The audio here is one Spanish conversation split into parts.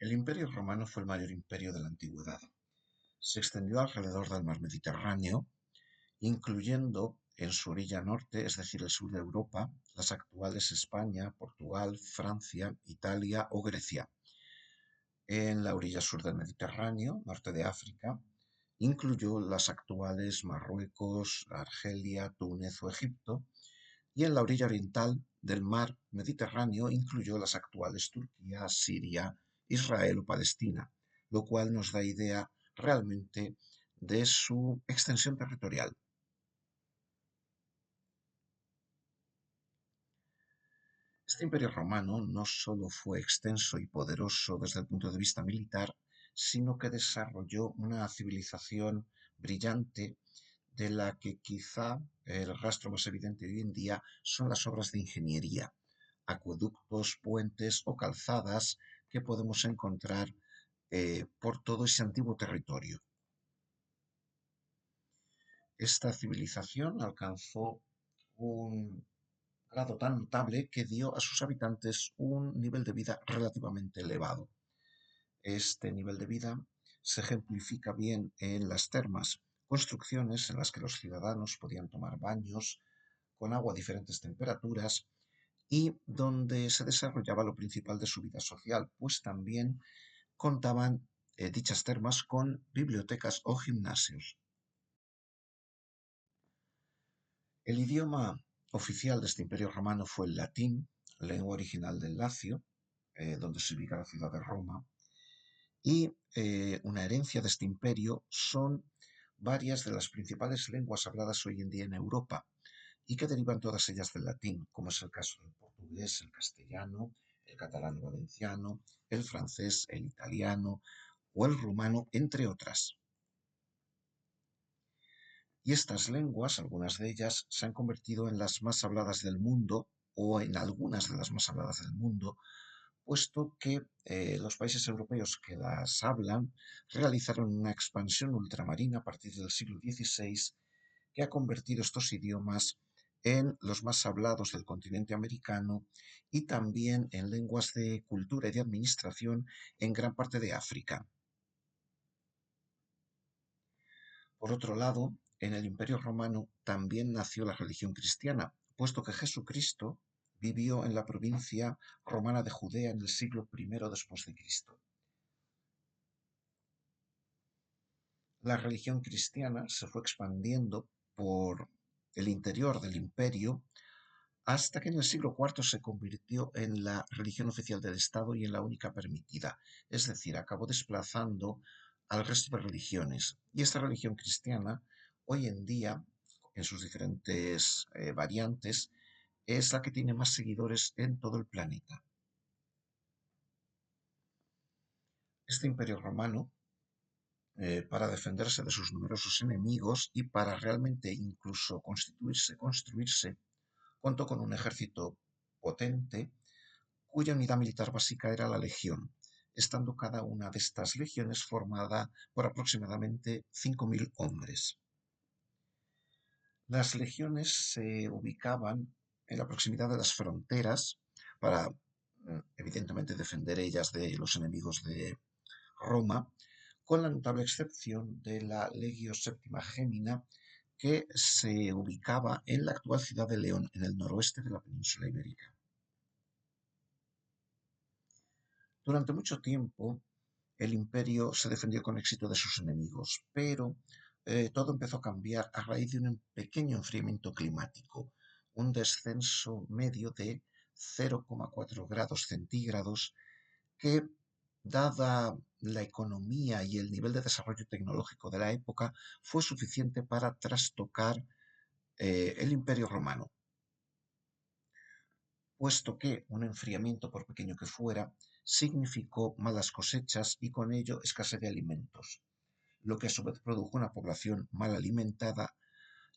El Imperio Romano fue el mayor imperio de la antigüedad. Se extendió alrededor del mar Mediterráneo, incluyendo en su orilla norte, es decir, el sur de Europa, las actuales España, Portugal, Francia, Italia o Grecia. En la orilla sur del Mediterráneo, norte de África, incluyó las actuales Marruecos, Argelia, Túnez o Egipto, y en la orilla oriental del mar Mediterráneo incluyó las actuales Turquía, Siria, Israel o Palestina, lo cual nos da idea realmente de su extensión territorial. Este imperio romano no solo fue extenso y poderoso desde el punto de vista militar, sino que desarrolló una civilización brillante de la que quizá el rastro más evidente hoy en día son las obras de ingeniería, acueductos, puentes o calzadas que podemos encontrar por todo ese antiguo territorio. Esta civilización alcanzó un grado tan notable que dio a sus habitantes un nivel de vida relativamente elevado. Este nivel de vida se ejemplifica bien en las termas, construcciones en las que los ciudadanos podían tomar baños con agua a diferentes temperaturas y donde se desarrollaba lo principal de su vida social, pues también contaban dichas termas con bibliotecas o gimnasios. El idioma oficial de este imperio romano fue el latín, lengua original del Lacio, donde se ubica la ciudad de Roma, y una herencia de este imperio son varias de las principales lenguas habladas hoy en día en Europa y que derivan todas ellas del latín, como es el caso del portugués, el castellano, el catalán valenciano, el francés, el italiano o el rumano, entre otras. Y estas lenguas, algunas de ellas, se han convertido en las más habladas del mundo o en algunas de las más habladas del mundo, puesto que los países europeos que las hablan realizaron una expansión ultramarina a partir del siglo XVI que ha convertido estos idiomas en los más hablados del continente americano y también en lenguas de cultura y de administración en gran parte de África. Por otro lado, en el Imperio Romano también nació la religión cristiana, puesto que Jesucristo vivió en la provincia romana de Judea en el siglo I después de Cristo. La religión cristiana se fue expandiendo por el interior del imperio hasta que en el siglo IV se convirtió en la religión oficial del Estado y en la única permitida, es decir, acabó desplazando al resto de religiones. Y esta religión cristiana, hoy en día, en sus diferentes variantes, es la que tiene más seguidores en todo el planeta. Este imperio romano, para defenderse de sus numerosos enemigos y para realmente incluso construirse, contó con un ejército potente cuya unidad militar básica era la legión, estando cada una de estas legiones formada por aproximadamente 5.000 hombres. Las legiones se ubicaban en la proximidad de las fronteras para, evidentemente, defender ellas de los enemigos de Roma, con la notable excepción de la Legio Séptima Gémina, que se ubicaba en la actual ciudad de León, en el noroeste de la península ibérica. Durante mucho tiempo, el imperio se defendió con éxito de sus enemigos, pero todo empezó a cambiar a raíz de un pequeño enfriamiento climático, un descenso medio de 0,4 grados centígrados que, dada la economía y el nivel de desarrollo tecnológico de la época, fue suficiente para trastocar el imperio romano, puesto que un enfriamiento, por pequeño que fuera, significó malas cosechas y con ello escasez de alimentos, lo que a su vez produjo una población mal alimentada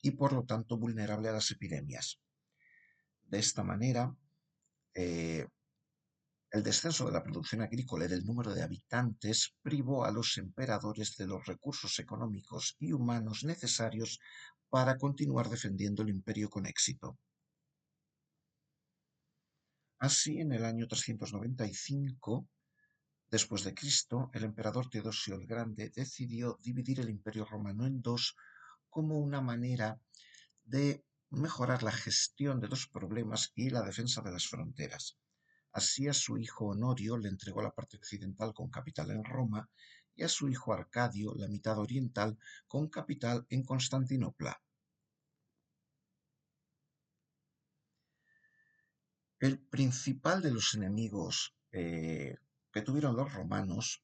y por lo tanto vulnerable a las epidemias. De esta manera, eh, el descenso de la producción agrícola y del número de habitantes privó a los emperadores de los recursos económicos y humanos necesarios para continuar defendiendo el imperio con éxito. Así, en el año 395, Después de Cristo, el emperador Teodosio el Grande decidió dividir el Imperio Romano en dos como una manera de mejorar la gestión de los problemas y la defensa de las fronteras. Así a su hijo Honorio le entregó la parte occidental con capital en Roma y a su hijo Arcadio la mitad oriental con capital en Constantinopla. El principal de los enemigos que tuvieron los romanos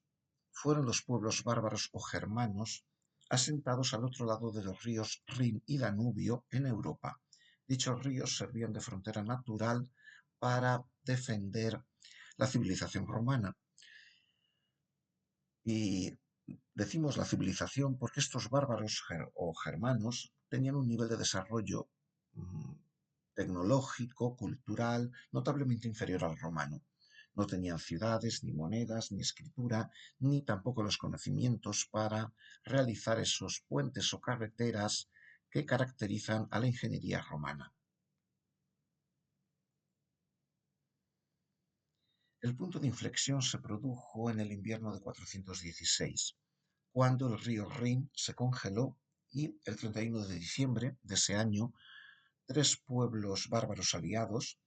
fueron los pueblos bárbaros o germanos asentados al otro lado de los ríos Rin y Danubio en Europa. Dichos ríos servían de frontera natural para defender la civilización romana. Y decimos la civilización porque estos bárbaros o germanos tenían un nivel de desarrollo tecnológico, cultural, notablemente inferior al romano. No tenían ciudades, ni monedas, ni escritura, ni tampoco los conocimientos para realizar esos puentes o carreteras que caracterizan a la ingeniería romana. El punto de inflexión se produjo en el invierno de 416, cuando el río Rin se congeló y el 31 de diciembre de ese año, tres pueblos bárbaros aliados,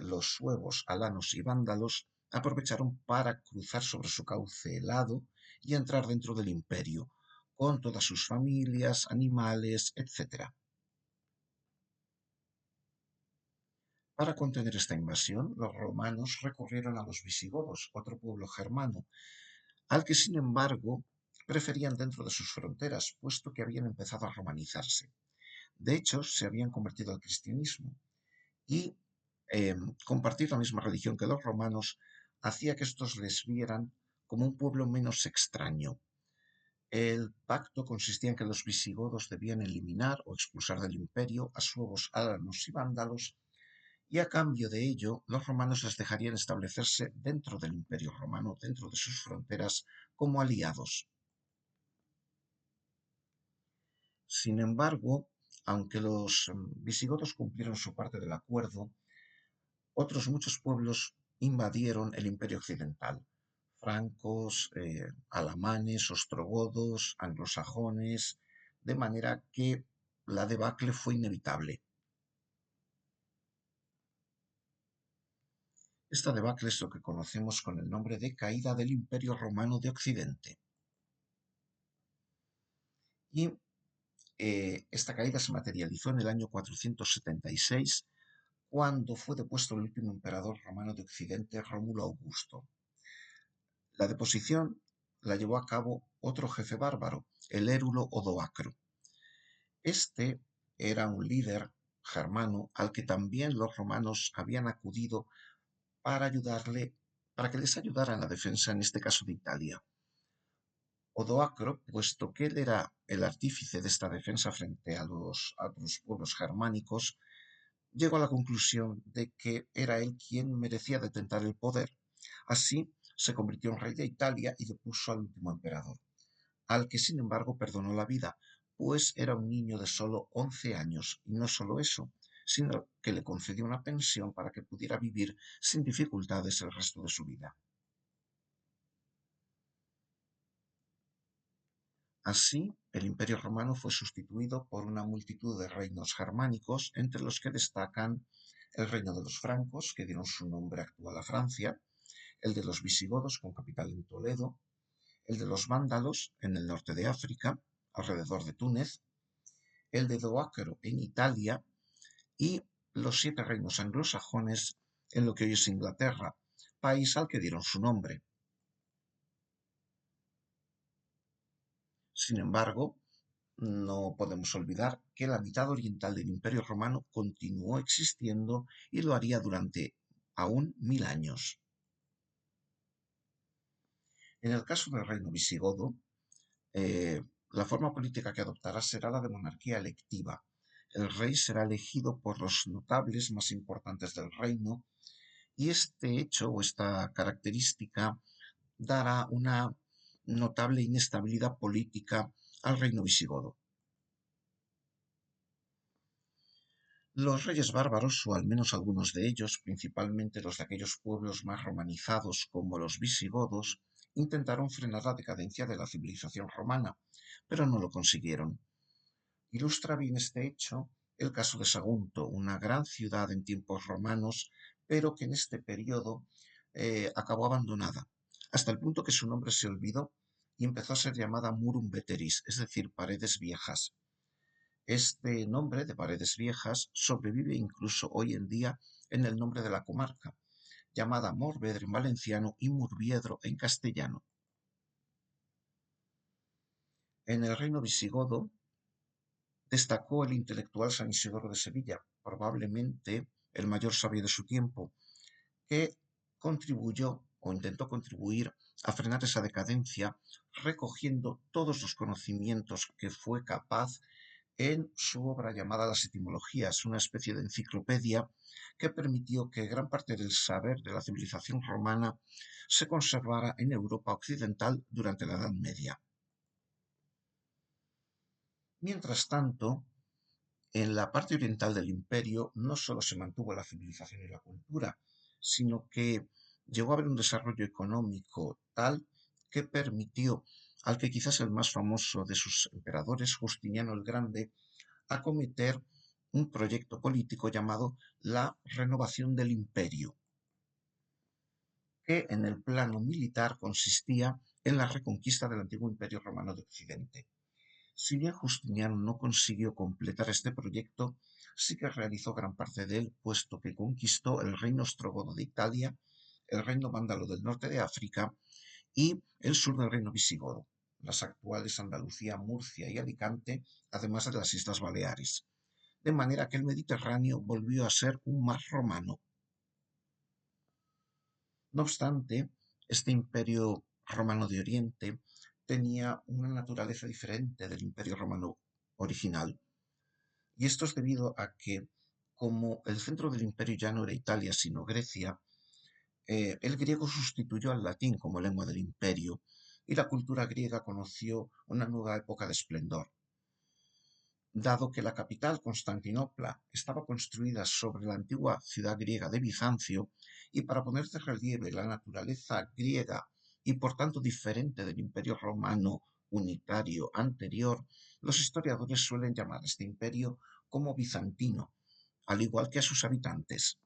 los suevos, alanos y vándalos, aprovecharon para cruzar sobre su cauce helado y entrar dentro del imperio, con todas sus familias, animales, etc. Para contener esta invasión, los romanos recurrieron a los visigodos, otro pueblo germano, al que sin embargo preferían dentro de sus fronteras, puesto que habían empezado a romanizarse. De hecho, se habían convertido al cristianismo y compartir la misma religión que los romanos hacía que estos les vieran como un pueblo menos extraño. El pacto consistía en que los visigodos debían eliminar o expulsar del imperio a suevos, alanos y vándalos, y a cambio de ello los romanos les dejarían establecerse dentro del imperio romano, dentro de sus fronteras, como aliados. Sin embargo, aunque los visigodos cumplieron su parte del acuerdo, otros muchos pueblos invadieron el imperio occidental. Francos, alamanes, ostrogodos, anglosajones, de manera que la debacle fue inevitable. Esta debacle es lo que conocemos con el nombre de caída del Imperio Romano de Occidente. Y esta caída se materializó en el año 476, cuando fue depuesto el último emperador romano de Occidente, Rómulo Augusto. La deposición la llevó a cabo otro jefe bárbaro, el érulo Odoacro. Este era un líder germano al que también los romanos habían acudido para ayudarle, para que les ayudara en la defensa, en este caso de Italia. Odoacro, puesto que él era el artífice de esta defensa frente a los pueblos germánicos, llegó a la conclusión de que era él quien merecía detentar el poder. Así se convirtió en rey de Italia y depuso al último emperador, al que sin embargo perdonó la vida, pues era un niño de solo 11 años, y no solo eso, sino que le concedió una pensión para que pudiera vivir sin dificultades el resto de su vida. Así, el Imperio Romano fue sustituido por una multitud de reinos germánicos, entre los que destacan el reino de los francos, que dieron su nombre actual a Francia, el de los visigodos, con capital en Toledo, el de los vándalos, en el norte de África, alrededor de Túnez, el de Odoacro en Italia y los 7 reinos anglosajones en lo que hoy es Inglaterra, país al que dieron su nombre. Sin embargo, no podemos olvidar que la mitad oriental del Imperio Romano continuó existiendo y lo haría durante aún 1000 años. En el caso del reino visigodo, la forma política que adoptará será la de monarquía electiva. El rey será elegido por los notables más importantes del reino y este hecho o esta característica dará una notable inestabilidad política al reino visigodo. Los reyes bárbaros, o al menos algunos de ellos, principalmente los de aquellos pueblos más romanizados como los visigodos, intentaron frenar la decadencia de la civilización romana, pero no lo consiguieron. Ilustra bien este hecho el caso de Sagunto, una gran ciudad en tiempos romanos, pero que en este periodo acabó abandonada, hasta el punto que su nombre se olvidó y empezó a ser llamada Murum Veteris, es decir, paredes viejas. Este nombre de Paredes Viejas sobrevive incluso hoy en día en el nombre de la comarca, llamada Morvedre en valenciano y Murviedro en castellano. En el reino visigodo destacó el intelectual San Isidoro de Sevilla, probablemente el mayor sabio de su tiempo, que contribuyó o intentó contribuir a frenar esa decadencia recogiendo todos los conocimientos que fue capaz en su obra llamada Las Etimologías, una especie de enciclopedia que permitió que gran parte del saber de la civilización romana se conservara en Europa occidental durante la Edad Media. Mientras tanto, en la parte oriental del imperio no solo se mantuvo la civilización y la cultura, sino que llegó a haber un desarrollo económico tal que permitió al que quizás el más famoso de sus emperadores, Justiniano el Grande, acometer un proyecto político llamado la renovación del imperio, que en el plano militar consistía en la reconquista del antiguo imperio romano de Occidente. Si bien Justiniano no consiguió completar este proyecto, sí que realizó gran parte de él, puesto que conquistó el reino ostrogodo de Italia, el reino vándalo del norte de África y el sur del reino visigodo, las actuales Andalucía, Murcia y Alicante, además de las Islas Baleares, de manera que el Mediterráneo volvió a ser un mar romano. No obstante, este imperio romano de Oriente tenía una naturaleza diferente del imperio romano original, y esto es debido a que, como el centro del imperio ya no era Italia, sino Grecia, el griego sustituyó al latín como lengua del imperio, y la cultura griega conoció una nueva época de esplendor. Dado que la capital, Constantinopla, estaba construida sobre la antigua ciudad griega de Bizancio, y para poner de relieve la naturaleza griega y por tanto diferente del imperio romano unitario anterior, los historiadores suelen llamar a este imperio como bizantino, al igual que a sus habitantes.